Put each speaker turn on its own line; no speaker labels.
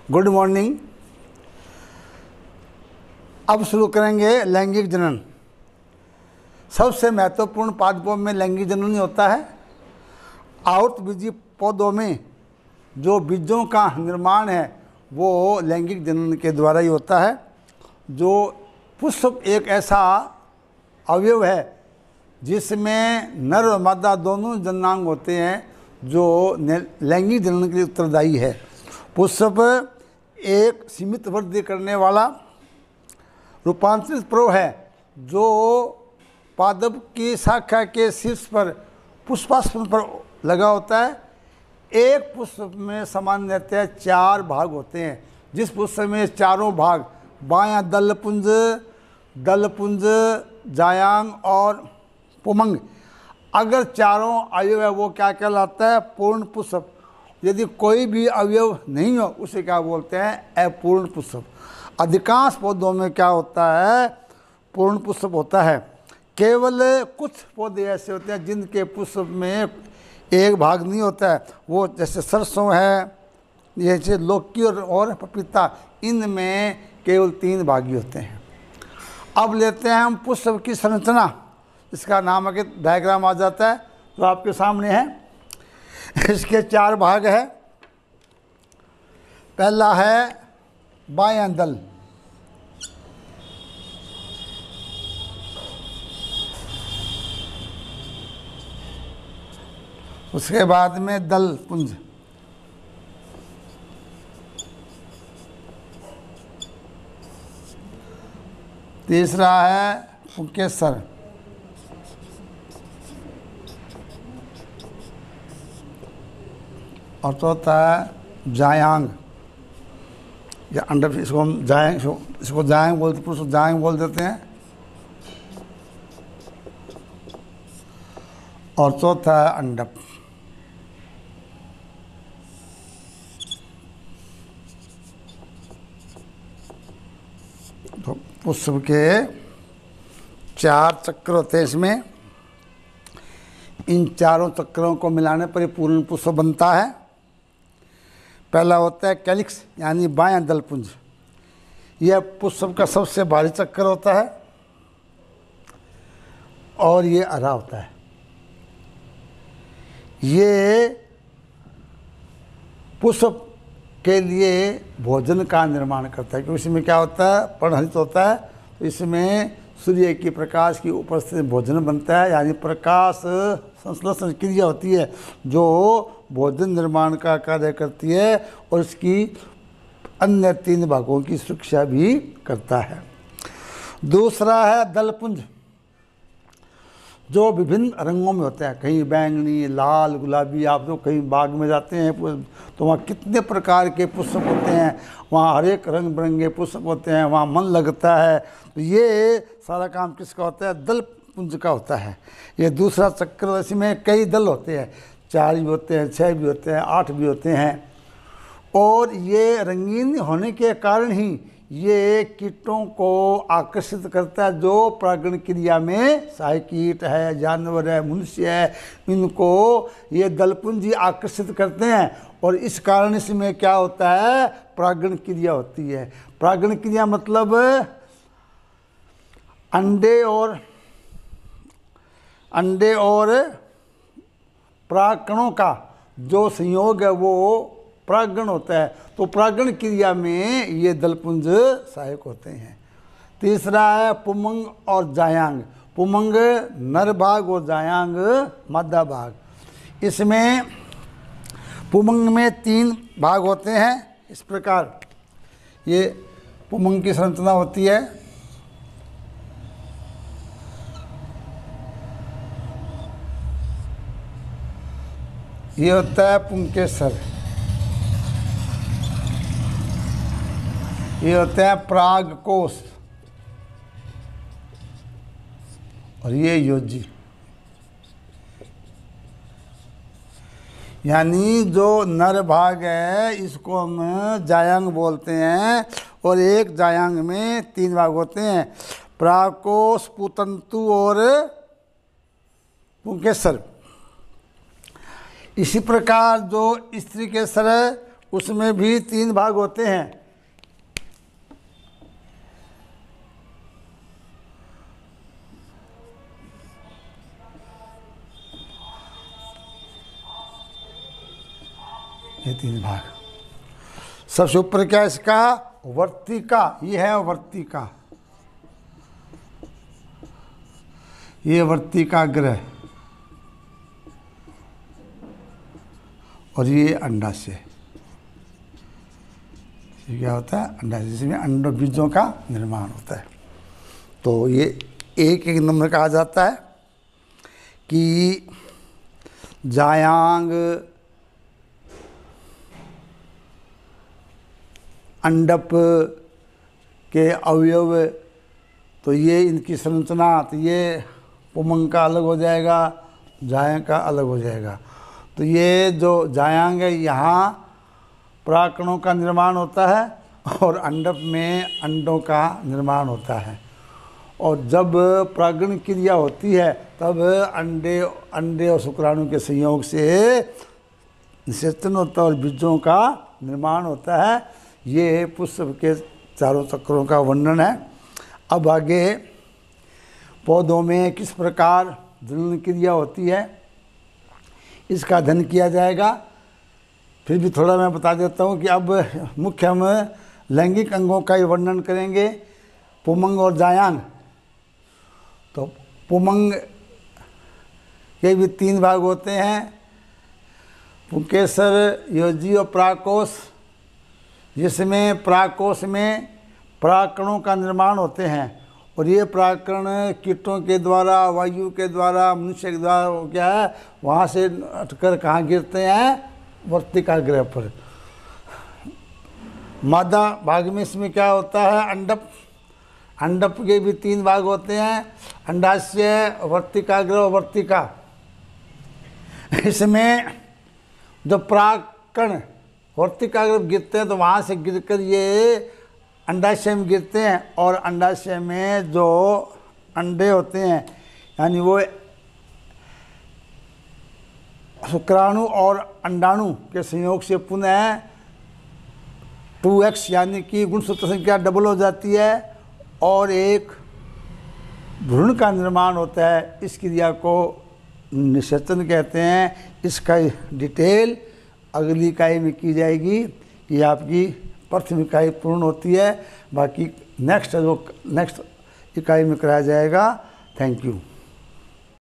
Good morning. अब शुरू करेंगे लैंगिक जनन। सबसे महत्वपूर्ण पादपों में लैंगिक जनन ही होता है। आवृतबीजी पौधों में जो बीजों का निर्माण है वो लैंगिक जनन के द्वारा ही होता है। जो पुष्प एक ऐसा अवयव है जिसमें नर और मादा दोनों जननांग होते हैं जो लैंगिक जनन के लिए उत्तरदायी है। पुष्प एक सीमित वृद्धि करने वाला रूपांतरित प्रव है जो पादप की शाखा के शीर्ष पर पुष्पास्पद पर लगा होता है। एक पुष्प में सामान्यतः 4 भाग होते हैं। जिस पुष्प में चारों भाग बायां दलपुंज, जायांग और पुमंग, अगर चारों अवयव है वो क्या कहलाता है? पूर्ण पुष्प। यदि कोई भी अवयव नहीं हो उसे क्या बोलते हैं? अपूर्ण पुष्प। अधिकांश पौधों में क्या होता है? पूर्ण पुष्प होता है। केवल कुछ पौधे ऐसे होते हैं जिनके पुष्प में एक भाग नहीं होता है। वो जैसे सरसों है, जैसे लौकी और पपीता, इनमें केवल 3 भाग ही होते हैं। अब लेते हैं हम पुष्प की संरचना। इसका नाम है, डायग्राम आ जाता है जो आपके सामने है। इसके 4 भाग है। पहला है बायां दल, उसके बाद में दल पुंज, तीसरा है पुंकेसर, और चौथा है जायांग या अंडर। इसको हम जायांग बोलते, पुरुष जायांग बोल देते हैं। और चौथा है अंडप। तो पुष्प के 4 चक्र होते हैं इसमें। इन चारों चक्रों को मिलाने पर पूर्ण पुष्प बनता है। पहला होता है कैलिक्स यानी बायां दलपुंज। यह पुष्प का सबसे भारी चक्र होता है और ये हरा होता है। ये पुष्प के लिए भोजन का निर्माण करता है क्योंकि इसमें क्या होता है? पर्णहरित होता है। तो इसमें सूर्य की प्रकाश की उपस्थिति में भोजन बनता है, यानी प्रकाश संश्लेषण क्रिया होती है जो भोजन निर्माण का कार्य करती है और इसकी अन्य 3 भागों की सुरक्षा भी करता है। दूसरा है दलपुंज जो विभिन्न रंगों में होता है, कहीं बैंगनी, लाल, गुलाबी। आप जो कहीं बाग में जाते हैं तो वहाँ कितने प्रकार के पुष्प होते हैं, वहाँ हर एक रंग बिरंगे पुष्प होते हैं, वहाँ मन लगता है। तो ये सारा काम किसका होता है? दल पुंज का होता है। ये दूसरा चक्र। इसमें कई दल होते हैं, 4 भी होते हैं, 6 भी होते हैं, 8 भी होते हैं। और ये रंगीन होने के कारण ही ये कीटों को आकर्षित करता है जो परागण क्रिया में सहायक कीट है, जानवर है, मनुष्य है, इनको ये दलपुंजी आकर्षित करते हैं। और इस कारण इसमें क्या होता है? परागण क्रिया होती है। परागण क्रिया मतलब अंडे और परागकणों का जो संयोग है वो परागण होता है। तो परागण क्रिया में ये दलपुंज सहायक होते हैं। तीसरा है पुमंग और जायांग। पुमंग नर भाग और जायांग मादा भाग। इसमें पुमंग में 3 भाग होते हैं। इस प्रकार ये पुमंग की संरचना होती है। ये होता है पुंकेसर, ये होते हैं परागकोश, और ये योजी। यानी जो नर भाग है इसको हम जायांग बोलते हैं और एक जायांग में 3 भाग होते हैं, परागकोश, पुतंतु और पुंकेसर। इसी प्रकार जो स्त्री केसर उसमें भी 3 भाग होते हैं। ये 3 भाग। सबसे ऊपर क्या है इसका? वर्तिका। ये है वर्तिका, ये वर्तिका ग्रह, और ये अंडाशय। ये क्या होता है? अंडाशय, जिसमें अंडों बीजों का निर्माण होता है। तो ये एक नंबर कहा जाता है कि जायांग, अंडप के अवयव, तो ये इनकी संरचना, तो ये पुमंग का अलग हो जाएगा, जायांग का अलग हो जाएगा। तो ये जो जायांग है, यहाँ परागकणों का निर्माण होता है और अंडप में अंडों का निर्माण होता है। और जब परागण क्रिया होती है तब अंडे और शुक्राणु के संयोग से निषेचन होता है और बीजों का निर्माण होता है। ये पुष्प के चारों चक्रों का वर्णन है। अब आगे पौधों में किस प्रकार जनन क्रिया होती है इसका अध्ययन किया जाएगा। फिर भी थोड़ा मैं बता देता हूँ कि अब मुख्य हम लैंगिक अंगों का ही वर्णन करेंगे, पुमंग और जायांग। तो पुमंग के भी 3 भाग होते हैं, पुंकेसर, योजी और परागकोश, जिसमें परागकोश में परागकणों का निर्माण होते हैं। और ये परागकण कीटों के द्वारा, वायु के द्वारा, मनुष्य के द्वारा क्या है, वहाँ से अटकर कहाँ गिरते हैं? वर्तिका ग्रह पर। मादा भाग में इसमें क्या होता है? अंडप। अंडप के भी 3 भाग होते हैं, अंडाशय, वर्तिका ग्रह, वर्तिका। इसमें जो परागकण वर्तिका ग्रह गिरते हैं तो वहाँ से गिरकर ये अंडाशय में गिरते हैं, और अंडाशय में जो अंडे होते हैं, यानी वो शुक्राणु और अंडाणु के संयोग से पुनः 2x यानी कि गुणसूत्र संख्या डबल हो जाती है और एक भ्रूण का निर्माण होता है। इस क्रिया को निषेचन कहते हैं। इसका डिटेल अगली इकाई में की जाएगी। ये आपकी प्रथम इकाई पूर्ण होती है, बाकी नेक्स्ट इकाई में कराया जाएगा। Thank you.